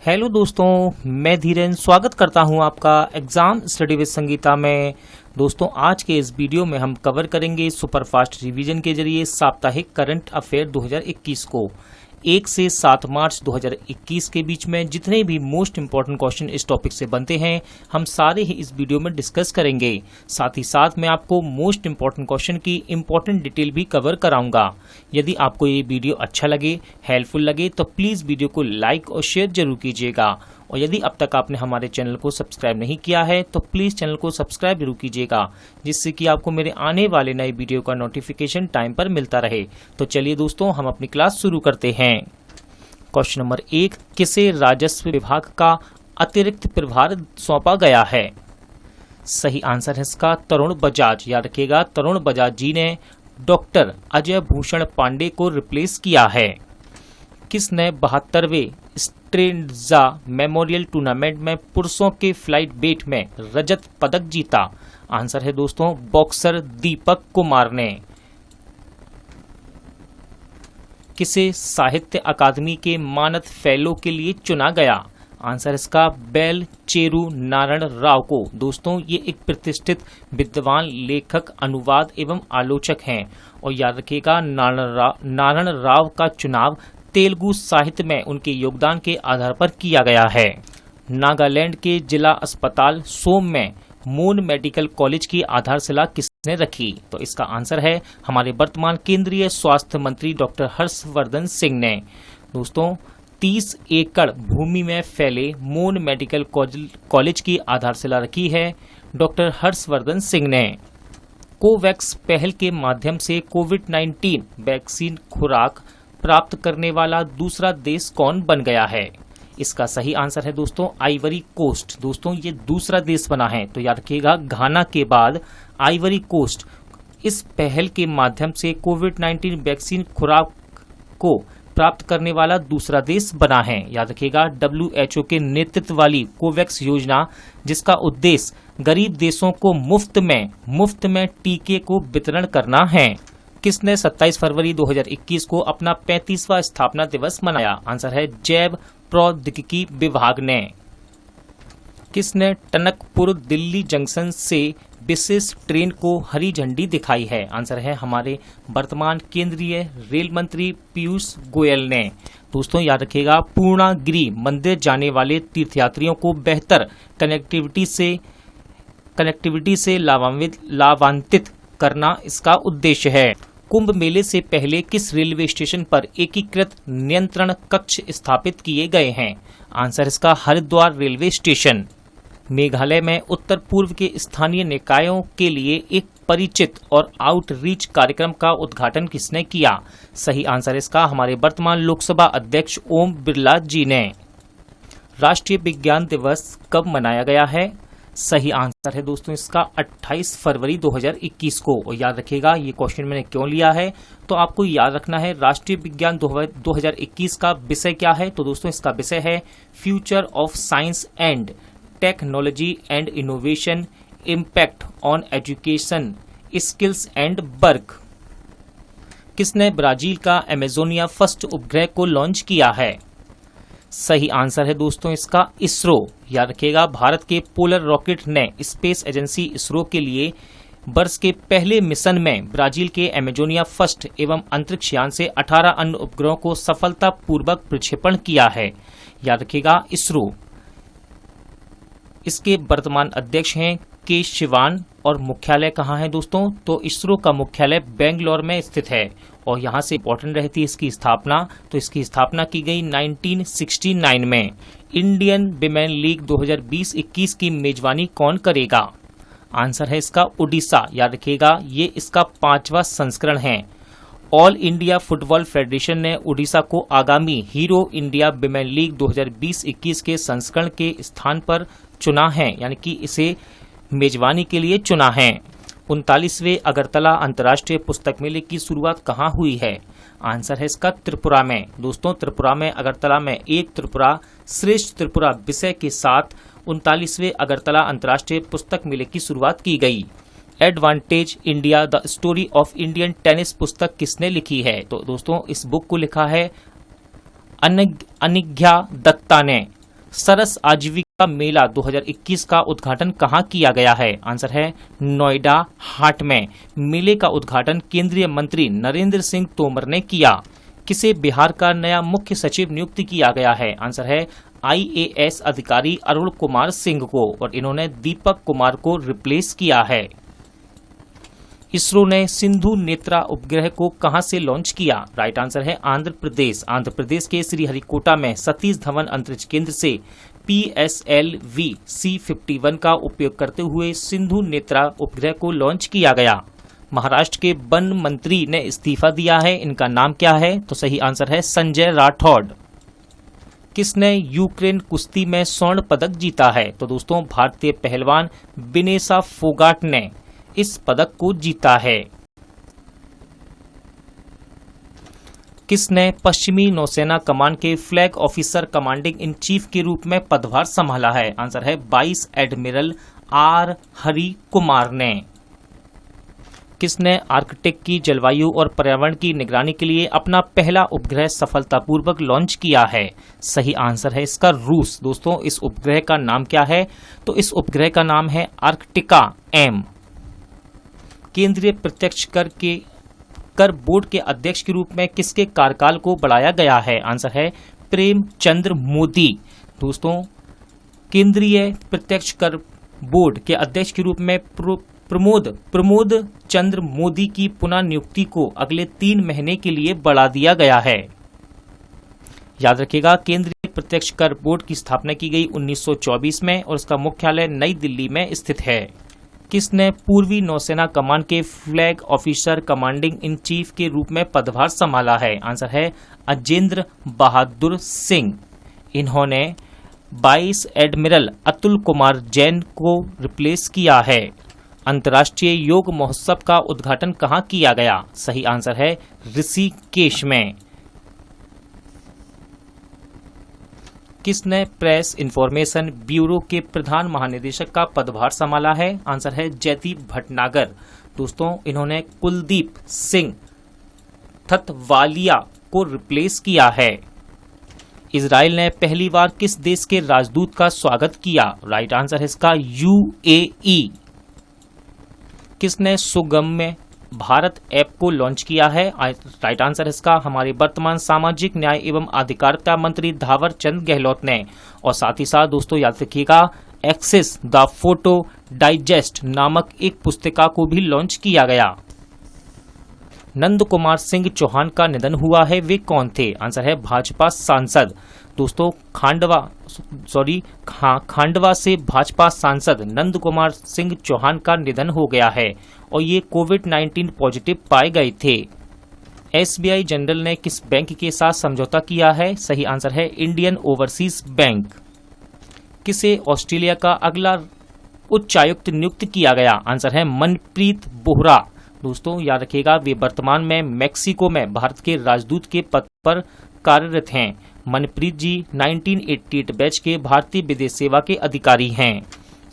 Hello दोस्तों, मैं धीरेन स्वागत करता हूं आपका एग्जाम स्टडी विद संगीता में। दोस्तों, आज के इस वीडियो में हम कवर करेंगे सुपरफास्ट रिवीजन के जरिए साप्ताहिक करंट अफेयर 2021 को। 1 से 7 मार्च 2021 के बीच में जितने भी मोस्ट इंपॉर्टेंट क्वेश्चन इस टॉपिक से बनते हैं, हम सारे ही इस वीडियो में डिस्कस करेंगे। साथ ही साथ मैं आपको मोस्ट इंपॉर्टेंट क्वेश्चन की इंपॉर्टेंट डिटेल भी कवर कराऊंगा। यदि आपको ये वीडियो अच्छा लगे, हेल्पफुल लगे, तो प्लीज़ वीडियो को लाइक और शेयर जरूर कीजिएगा। और यदि अब तक आपने हमारे चैनल को सब्सक्राइब नहीं किया है तो प्लीज़ चैनल को सब्सक्राइब जरूर कीजिएगा, जिससे कि आपको मेरे आने वाले नए वीडियो का नोटिफिकेशन टाइम पर मिलता रहे। तो चलिए दोस्तों, हम अपनी क्लास शुरू करते हैं। क्वेश्चन नंबर 1, किसे राजस्व विभाग का अतिरिक्त प्रभार सौंपा गया है? सही आंसर है इसका तरुण बजाज। याद रखिएगा, तरुण बजाज जी ने डॉक्टर अजय भूषण पांडे को रिप्लेस किया है। किसने 72वें स्ट्रेंजा मेमोरियल टूर्नामेंट में पुरुषों के फ्लाइट वेट में रजत पदक जीता? आंसर है दोस्तों बॉक्सर दीपक कुमार ने। किसे साहित्य अकादमी के मानद फेलो के लिए चुना गया? आंसर इसका बेल चेरू नारायण राव को। दोस्तों, ये एक प्रतिष्ठित विद्वान, लेखक, अनुवाद एवं आलोचक हैं। और याद रखिएगा, नारायण राव का चुनाव तेलुगु साहित्य में उनके योगदान के आधार पर किया गया है। नागालैंड के जिला अस्पताल सोम में मून मेडिकल कॉलेज की आधारशिला किसने रखी? तो इसका आंसर है हमारे वर्तमान केंद्रीय स्वास्थ्य मंत्री डॉक्टर हर्षवर्धन सिंह ने। दोस्तों, 30 एकड़ भूमि में फैले मून मेडिकल कॉलेज की आधारशिला रखी है डॉक्टर हर्षवर्धन सिंह ने। कोवैक्स पहल के माध्यम से कोविड-19 वैक्सीन खुराक प्राप्त करने वाला दूसरा देश कौन बन गया है? इसका सही आंसर है दोस्तों आइवरी कोस्ट। दोस्तों, ये दूसरा देश बना है, तो याद रखिएगा, घाना के बाद आइवरी कोस्ट इस पहल के माध्यम से कोविड-19 वैक्सीन खुराक को प्राप्त करने वाला दूसरा देश बना है। याद रखिएगा, WHO के नेतृत्व वाली कोवैक्स योजना, जिसका उद्देश्य गरीब देशों को मुफ्त में टीके को वितरण करना है। किसने 27 फरवरी 2021 को अपना 35वां स्थापना दिवस मनाया? आंसर है जैव प्रौद्योगिकी विभाग ने। किसने टनकपुर दिल्ली जंक्शन से विशेष ट्रेन को हरी झंडी दिखाई है? आंसर है हमारे वर्तमान केंद्रीय रेल मंत्री पीयूष गोयल ने। दोस्तों, याद रखिएगा, पूर्णागिरि मंदिर जाने वाले तीर्थयात्रियों को बेहतर कनेक्टिविटी से लाभान्वित करना इसका उद्देश्य है। कुंभ मेले से पहले किस रेलवे स्टेशन पर एकीकृत नियंत्रण कक्ष स्थापित किए गए हैं? आंसर इसका हरिद्वार रेलवे स्टेशन। मेघालय में उत्तर पूर्व के स्थानीय निकायों के लिए एक परिचित और आउटरीच कार्यक्रम का उद्घाटन किसने किया? सही आंसर इसका हमारे वर्तमान लोकसभा अध्यक्ष ओम बिरला जी ने। राष्ट्रीय विज्ञान दिवस कब मनाया गया है? सही आंसर है दोस्तों इसका 28 फरवरी 2021 को। और याद रखिएगा, ये क्वेश्चन मैंने क्यों लिया है, तो आपको याद रखना है राष्ट्रीय विज्ञान 2021 का विषय क्या है। तो दोस्तों, इसका विषय है future of science and technology and innovation, impact on education, skills and work. किसने ब्राजील का अमेजोनिया फर्स्ट उपग्रह को लॉन्च किया है? सही आंसर है दोस्तों इसका इसरो। याद रखिएगा, भारत के पोलर रॉकेट ने स्पेस एजेंसी इसरो के लिए वर्ष के पहले मिशन में ब्राजील के अमेजोनिया फर्स्ट एवं अंतरिक्ष यान से 18 अन्य उपग्रहों को सफलतापूर्वक प्रक्षेपण किया है। याद रखिएगा, इसरो। इसके वर्तमान अध्यक्ष हैं के शिवान। और मुख्यालय कहाँ है दोस्तों? तो इसरो का मुख्यालय बेंगलोर में स्थित है। और यहाँ से इम्पोर्टेंट रहती है इसकी स्थापना। तो इसकी स्थापना की गई 1969 में। इंडियन विमेन लीग 2020-21 की मेजबानी कौन करेगा? आंसर है इसका उड़ीसा। याद रखिएगा, ये इसका 5वां संस्करण है। ऑल इंडिया फुटबॉल फेडरेशन ने उड़ीसा को आगामी हीरो इंडिया विमेन लीग 2020-21 के संस्करण के स्थान पर चुना है, यानी कि इसे मेजबानी के लिए चुना है। 39वें अगरतला अंतर्राष्ट्रीय पुस्तक मेले की शुरुआत कहाँ हुई है? आंसर है इसका त्रिपुरा में। दोस्तों, त्रिपुरा में अगरतला में एक त्रिपुरा श्रेष्ठ त्रिपुरा विषय के साथ 39वें अगरतला अंतर्राष्ट्रीय पुस्तक मेले की शुरुआत की गई। Advantage India the story of Indian tennis पुस्तक किसने लिखी है? तो दोस्तों, इस बुक को लिखा है अनिज्ञा दत्ता ने। सरस आजीविका मेला 2021 का उद्घाटन कहाँ किया गया है? आंसर है नोएडा हाट में। मेले का उद्घाटन केंद्रीय मंत्री नरेंद्र सिंह तोमर ने किया। किसे बिहार का नया मुख्य सचिव नियुक्त किया गया है? आंसर है IAS अधिकारी अरुण कुमार सिंह को, और इन्होंने दीपक कुमार को रिप्लेस किया है। इसरो ने सिंधु नेत्रा उपग्रह को कहां से लॉन्च किया? राइट आंसर है आंध्र प्रदेश। आंध्र प्रदेश के श्रीहरिकोटा में सतीश धवन अंतरिक्ष केंद्र से PSLV C51 का उपयोग करते हुए सिंधु नेत्रा उपग्रह को लॉन्च किया गया। महाराष्ट्र के वन मंत्री ने इस्तीफा दिया है, इनका नाम क्या है? तो सही आंसर है संजय राठौड़। किसने यूक्रेन कुश्ती में स्वर्ण पदक जीता है? तो दोस्तों भारतीय पहलवान विनेशा फोगाट ने इस पदक को जीता है। किसने पश्चिमी नौसेना कमान के flag officer commanding in chief के रूप में पदभार संभाला है? आंसर है vice admiral R Hari Kumar ने। किसने आर्कटिक की जलवायु और पर्यावरण की निगरानी के लिए अपना पहला उपग्रह सफलतापूर्वक लॉन्च किया है? सही आंसर है इसका रूस। दोस्तों इस उपग्रह का नाम क्या है? तो इस उपग्रह का नाम है आर्कटिका M। केंद्रीय प्रत्यक्ष कर बोर्ड के अध्यक्ष के रूप में किसके कार्यकाल को बढ़ाया गया है? आंसर है प्रेमचंद्र मोदी। दोस्तों केंद्रीय प्रत्यक्ष कर बोर्ड के अध्यक्ष के रूप में प्रमोद चंद्र मोदी की पुनः नियुक्ति को अगले 3 महीने के लिए बढ़ा दिया गया है। याद रखिएगा केंद्रीय प्रत्यक्ष कर बोर्ड की स्थापना की गई 1924 में और इसका मुख्यालय नई दिल्ली में स्थित है। किसने पूर्वी नौसेना कमान के flag officer commanding in chief के रूप में पदभार संभाला है? आंसर है अजेंद्र बहादुर सिंह। इन्होंने वाइस एडमिरल अतुल कुमार जैन को रिप्लेस किया है। अंतर्राष्ट्रीय योग महोत्सव का उद्घाटन कहाँ किया गया? सही आंसर है ऋषिकेश में। किसने प्रेस इंफॉर्मेशन ब्यूरो के प्रधान महानिदेशक का पदभार संभाला है? आंसर है जयदीप भटनागर। दोस्तों इन्होंने कुलदीप सिंह थतवालिया को रिप्लेस किया है। इजराइल ने पहली बार किस देश के राजदूत का स्वागत किया? राइट आंसर है इसका UAE। किसने सुगम्य भारत ऐप को लॉन्च किया है? राइट आंसर इसका हमारे वर्तमान सामाजिक न्याय एवं अधिकारिता मंत्री थावर चंद गहलोत ने। और साथ ही साथ दोस्तों याद रखिएगा एक्सेस द फोटो डाइजेस्ट नामक एक पुस्तिका को भी लॉन्च किया गया। नंद कुमार सिंह चौहान का निधन हुआ है, वे कौन थे? आंसर है भाजपा सांसद। दोस्तों खांडवा से भाजपा सांसद नंद कुमार सिंह चौहान का निधन हो गया है और ये कोविड-19 पॉजिटिव पाए गए थे। SBI जनरल ने किस बैंक के साथ समझौता किया है? सही आंसर है इंडियन ओवरसीज बैंक। किसे ऑस्ट्रेलिया का अगला उच्चायुक्त नियुक्त किया गया? आंसर है मनप्रीत बोहरा। दोस्तों याद रखिएगा वे वर्तमान में मैक्सिको में भारत के राजदूत के पद पर कार्यरत हैं। मनप्रीत जी 1988 बैच के भारतीय विदेश सेवा के अधिकारी हैं।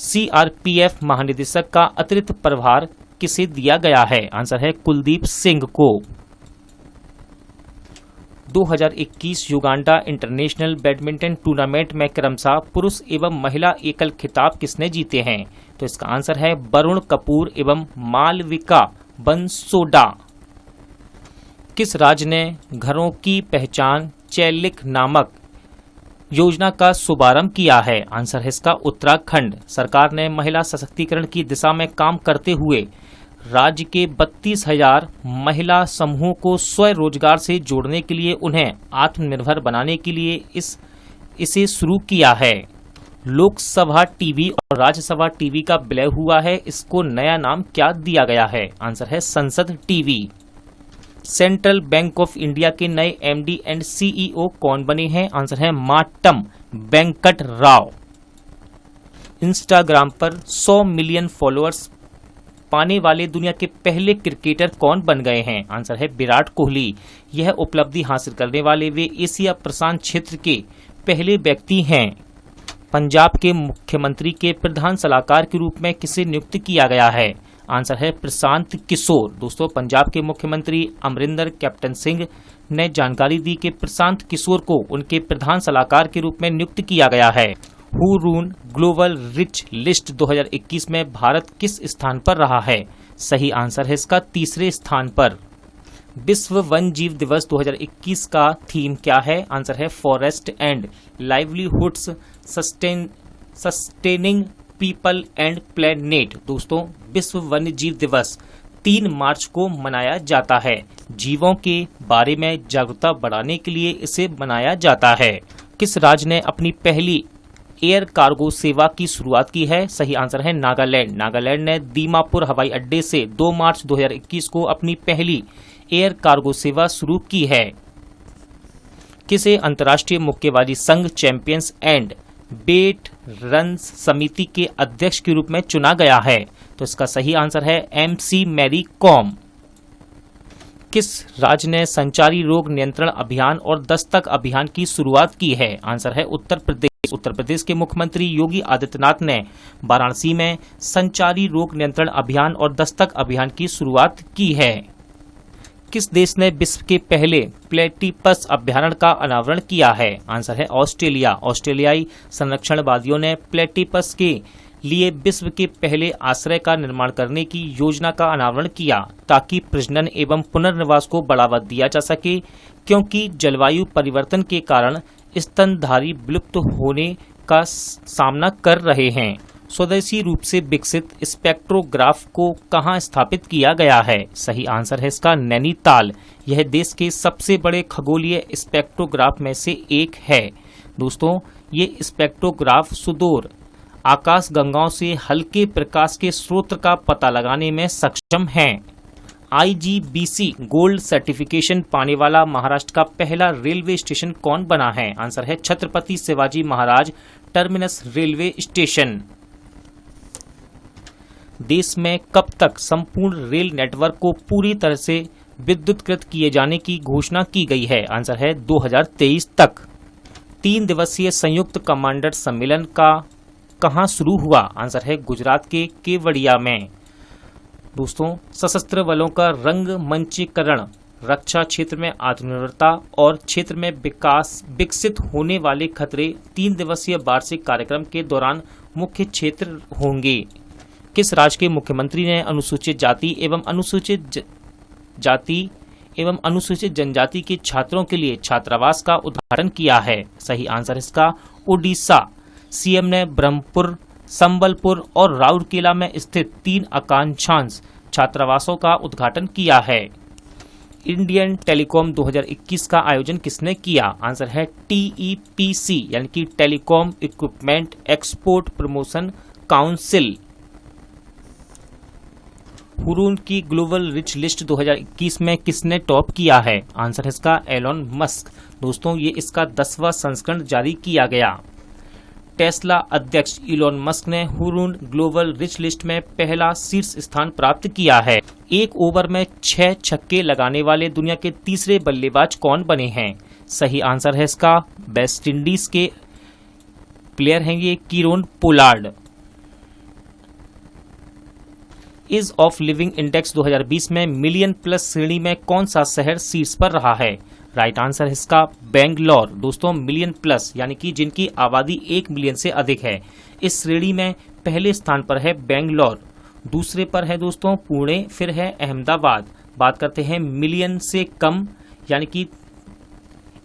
CRPF महानिदेशक का अतिरिक्त प्रभार किसे दिया गया है? आंसर है कुलदीप सिंह को। 2021 युगांडा इंटरनेशनल बैडमिंटन टूर्नामेंट में क्रमशः पुरुष एवं महिला एकल खिताब किसने जीते हैं? तो इसका आंसर है वरुण कपूर एवं मालविका बंसोडा। किस राज्य ने घरों की पहचान चैलिक नामक योजना का शुभारंभ किया है? आंसर है इसका उत्तराखंड। सरकार ने महिला सशक्तिकरण की दिशा में काम करते हुए राज्य के 32,000 महिला समूहों को स्वरोजगार से जोड़ने के लिए उन्हें आत्मनिर्भर बनाने के लिए इसे शुरू किया है। लोकसभा टीवी और राज्यसभा टीवी का विलय हुआ है, इसको नया नाम क्या दिया गया है? आंसर है संसद TV. Central bank of India के नए MD एंड CEO कौन बने हैं? आंसर है मातम वेंकट राव। इंस्टाग्राम पर 100 मिलियन फॉलोअर्स पाने वाले दुनिया के पहले क्रिकेटर कौन बन गए हैं? आंसर है विराट कोहली। यह उपलब्धि हासिल करने वाले वे एशिया प्रशांत क्षेत्र के पहले व्यक्ति हैं। पंजाब के मुख्यमंत्री के प्रधान सलाहकार के रूप में किसे नियुक्त किया गया है? आंसर है प्रशांत किशोर। दोस्तों पंजाब के मुख्यमंत्री अमरिंदर कैप्टन सिंह ने जानकारी दी कि प्रशांत किशोर को उनके प्रधान सलाहकार के रूप में नियुक्त किया गया है। हुरून ग्लोबल रिच लिस्ट 2021 में भारत किस स्थान पर रहा है? सही आंसर है इसका तीसरे स्थान पर। विश्व वन जीव दिवस 2021 का थीम क्या है? आंसर है forest and livelihoods sustaining people and planet. दोस्तों विश्व वन्य जीव दिवस 3 मार्च को मनाया जाता है। जीवों के बारे में जागरूकता बढ़ाने के लिए इसे मनाया जाता है। किस राज्य ने अपनी पहली एयर कार्गो सेवा की शुरुआत की है? सही आंसर है नागालैंड। नागालैंड ने दीमापुर हवाई अड्डे से 2 मार्च 2021 को अपनी पहली एयर कार्गो सेवा शुरू की है। किसे अंतर्राष्ट्रीय मुक्केबाजी संघ चैंपियंस एंड बेट रन समिति के अध्यक्ष के रूप में चुना गया है? तो इसका सही आंसर है MC मैरी कॉम। किस राज्य ने संचारी रोग नियंत्रण अभियान और दस्तक अभियान की शुरुआत की है? आंसर है उत्तर प्रदेश। उत्तर प्रदेश के मुख्यमंत्री योगी आदित्यनाथ ने वाराणसी में संचारी रोग नियंत्रण अभियान और दस्तक अभियान की शुरुआत की है। किस देश ने विश्व के पहले प्लेटिपस अभयारण्य का अनावरण किया है? आंसर है ऑस्ट्रेलिया। ऑस्ट्रेलियाई संरक्षणवादियों ने प्लेटिपस के लिए विश्व के पहले आश्रय का निर्माण करने की योजना का अनावरण किया ताकि प्रजनन एवं पुनर्निवास को बढ़ावा दिया जा सके, क्योंकि जलवायु परिवर्तन के कारण स्तनधारी विलुप्त होने का सामना कर रहे हैं। स्वदेशी रूप से विकसित स्पेक्ट्रोग्राफ को कहां स्थापित किया गया है? सही आंसर है इसका नैनीताल। यह देश के सबसे बड़े खगोलीय स्पेक्ट्रोग्राफ में से एक है। दोस्तों ये स्पेक्ट्रोग्राफ सुदूर आकाशगंगाओं से हल्के प्रकाश के स्रोत का पता लगाने में सक्षम है। IGBC गोल्ड सर्टिफिकेशन पाने वाला महाराष्ट्र का पहला रेलवे स्टेशन कौन बना है? आंसर है Chhatrapati Shivaji Maharaj terminus railway station. देश में कब तक संपूर्ण रेल नेटवर्क को पूरी तरह से विद्युतीकृत किए जाने की घोषणा की गई है? आंसर है 2023 तक। 3 दिवसीय संयुक्त कमांडर सम्मेलन का कहां शुरू हुआ? आंसर है गुजरात के केवड़िया में। दोस्तों सशस्त्र बलों का रंग मंचीकरण रक्षा क्षेत्र में आत्मनिर्भरता और क्षेत्र में विकसित होने वाले खतरे 3 दिवसीय वार्षिक कार्यक्रम के दौरान मुख्य क्षेत्र होंगे। किस राज्य के मुख्यमंत्री ने अनुसूचित जाति एवं अनुसूचित जनजाति के छात्रों के लिए छात्रावास का उद्घाटन किया है? सही आंसर इसका उड़ीसा। CM ने ब्रह्मपुर, संबलपुर और राउरकेला में स्थित 3 आकांक्षांश छात्रावासों का उद्घाटन किया है। इंडियन टेलीकॉम 2021 का आयोजन किसने किया? आंसर है TEPC यानी कि telecom equipment export promotion council. Hurun की ग्लोबल रिच लिस्ट 2021 में किसने टॉप किया है? आंसर है इसका एलोन मस्क। दोस्तों ये इसका 10वां संस्करण जारी किया गया। टेस्ला अध्यक्ष इलोन मस्क ने हुरून ग्लोबल रिच लिस्ट में पहला शीर्ष स्थान प्राप्त किया है। एक ओवर में 6 छक्के लगाने वाले दुनिया के तीसरे बल्लेबाज कौन बने हैं? सही आंसर है इसका वेस्ट इंडीज के प्लेयर हैं ये Kieron Pollard. Ease of living index 2020 में मिलियन प्लस श्रेणी में कौन सा शहर शीर्ष पर रहा है? राइट आंसर है इसका बेंगलोर। दोस्तों मिलियन प्लस यानी कि जिनकी आबादी 1 मिलियन से अधिक है, इस श्रेणी में पहले स्थान पर है बेंगलोर, दूसरे पर है दोस्तों पुणे, फिर है अहमदाबाद। बात करते हैं मिलियन से कम यानी कि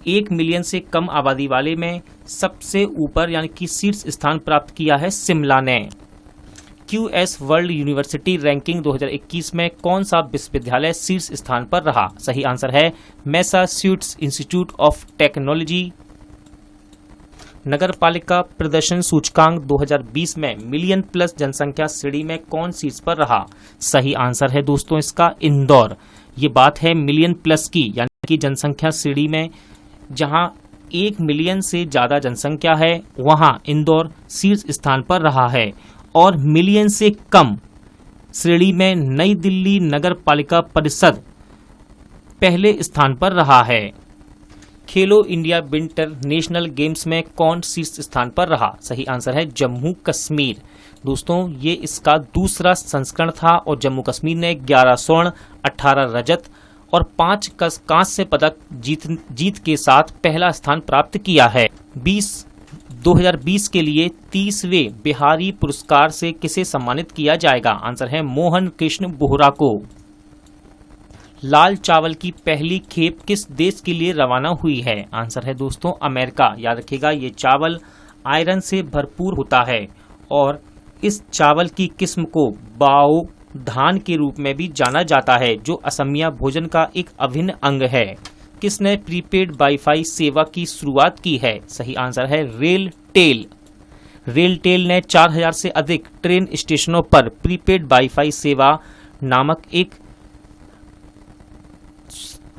1 मिलियन से कम आबादी वाले में सबसे ऊपर यानी कि शीर्ष स्थान प्राप्त किया है शिमला ने। QS वर्ल्ड यूनिवर्सिटी रैंकिंग 2021 में कौन सा विश्वविद्यालय शीर्ष स्थान पर रहा? सही आंसर है मैसाच्यूसेट्स इंस्टीट्यूट ऑफ टेक्नोलॉजी। नगरपालिका प्रदर्शन सूचकांक 2020 में मिलियन प्लस जनसंख्या श्रेणी में कौन शीर्ष पर रहा? सही आंसर है दोस्तों इसका इंदौर। ये बात है मिलियन प्लस की यानी कि जनसंख्या श्रेणी में जहां 1 मिलियन से ज्यादा जनसंख्या है वहां इंदौर शीर्ष स्थान पर रहा है, और मिलियन से कम श्रेणी में नई दिल्ली नगर पालिका परिषद पहले स्थान पर रहा है। खेलो इंडिया विंटर नेशनल गेम्स में कौन शीर्ष स्थान पर रहा? सही आंसर है जम्मू कश्मीर। दोस्तों ये इसका दूसरा संस्करण था और जम्मू कश्मीर ने 11 स्वर्ण, 18 रजत और 5 कांस्य पदक जीत के साथ पहला स्थान प्राप्त किया है। 2020 के लिए 30वें बिहारी पुरस्कार से किसे सम्मानित किया जाएगा? आंसर है मोहन कृष्ण बोहरा को। लाल चावल की पहली खेप किस देश के लिए रवाना हुई है? आंसर है दोस्तों अमेरिका। याद रखिएगा ये चावल आयरन से भरपूर होता है और इस चावल की किस्म को बाओ धान के रूप में भी जाना जाता है, जो असमिया भोजन का एक अभिन्न अंग है। किसने प्रीपेड वाईफाई सेवा की शुरुआत की है? सही आंसर है रेलटेल। रेलटेल ने 4000 से अधिक ट्रेन स्टेशनों पर प्रीपेड वाईफाई सेवा नामक एक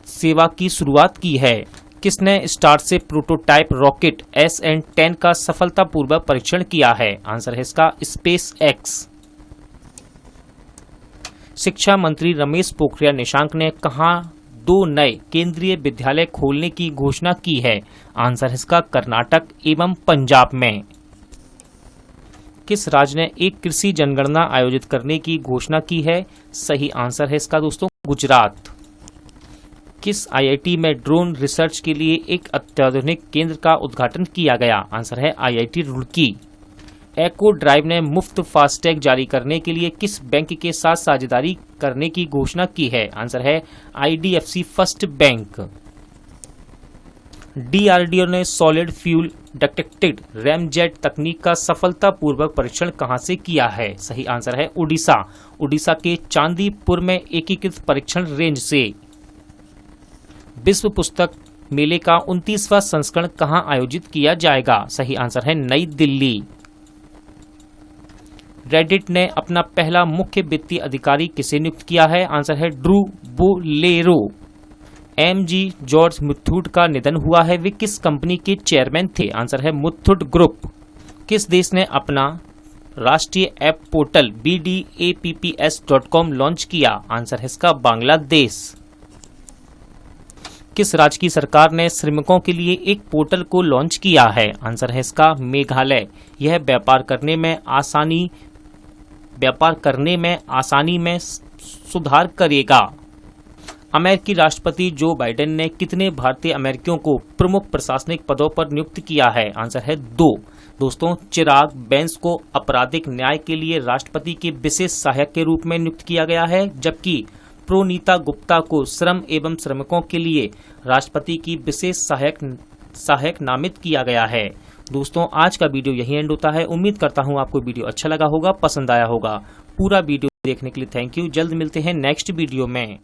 सेवा की शुरुआत की है। किसने स्टार से प्रोटोटाइप रॉकेट SN10 का सफलतापूर्वक परीक्षण किया है? आंसर है इसका स्पेस एक्स। शिक्षा मंत्री रमेश पोखरियाल निशंक ने कहां 2 नए केंद्रीय विद्यालय खोलने की घोषणा की है? आंसर है इसका कर्नाटक एवं पंजाब में। किस राज्य ने एक कृषि जनगणना आयोजित करने की घोषणा की है? सही आंसर है इसका दोस्तों गुजरात। किस IIT में ड्रोन रिसर्च के लिए एक अत्याधुनिक केंद्र का उद्घाटन किया गया? आंसर है IIT रुड़की। एको ड्राइव ने मुफ्त फास्टैग जारी करने के लिए किस बैंक के साथ साझेदारी करने की घोषणा की है? आंसर है IDFC फर्स्ट बैंक। DRDO ने सॉलिड फ्यूल डिटेक्टेड रैमजेट तकनीक का सफलतापूर्वक परीक्षण कहां से किया है? सही आंसर है उड़ीसा। उड़ीसा के चांदीपुर में एकीकृत परीक्षण रेंज से। विश्व पुस्तक मेले का 29वां संस्करण कहां आयोजित किया जाएगा? सही आंसर है नई दिल्ली। रेडिट ने अपना पहला मुख्य वित्तीय अधिकारी किसे नियुक्त किया है? आंसर है Drew Bolero. MG George Muthoot का निधन हुआ है, वे किस कंपनी के चेयरमैन थे? आंसर है मुथूट ग्रुप। किस देश ने अपना राष्ट्रीय ऐप पोर्टल BDAPPS.com लॉन्च किया? आंसर है इसका बांग्लादेश। किस राज्य की सरकार ने श्रमिकों के लिए एक पोर्टल को लॉन्च किया है? आंसर है इसका मेघालय। यह व्यापार करने में आसानी में सुधार करेगा। अमेरिकी राष्ट्रपति जो बाइडेन ने कितने भारतीय अमेरिकियों को प्रमुख प्रशासनिक पदों पर नियुक्त किया है? आंसर है 2। दोस्तों चिराग बेंस को आपराधिक न्याय के लिए राष्ट्रपति के विशेष सहायक के रूप में नियुक्त किया गया है, जबकि प्रोनीता गुप्ता को श्रम एवं श्रमिकों के लिए राष्ट्रपति की विशेष सहायक नामित किया गया है। दोस्तों आज का वीडियो यही एंड होता है। उम्मीद करता हूँ आपको वीडियो अच्छा लगा होगा, पसंद आया होगा। पूरा वीडियो देखने के लिए थैंक यू। जल्द मिलते हैं नेक्स्ट वीडियो में।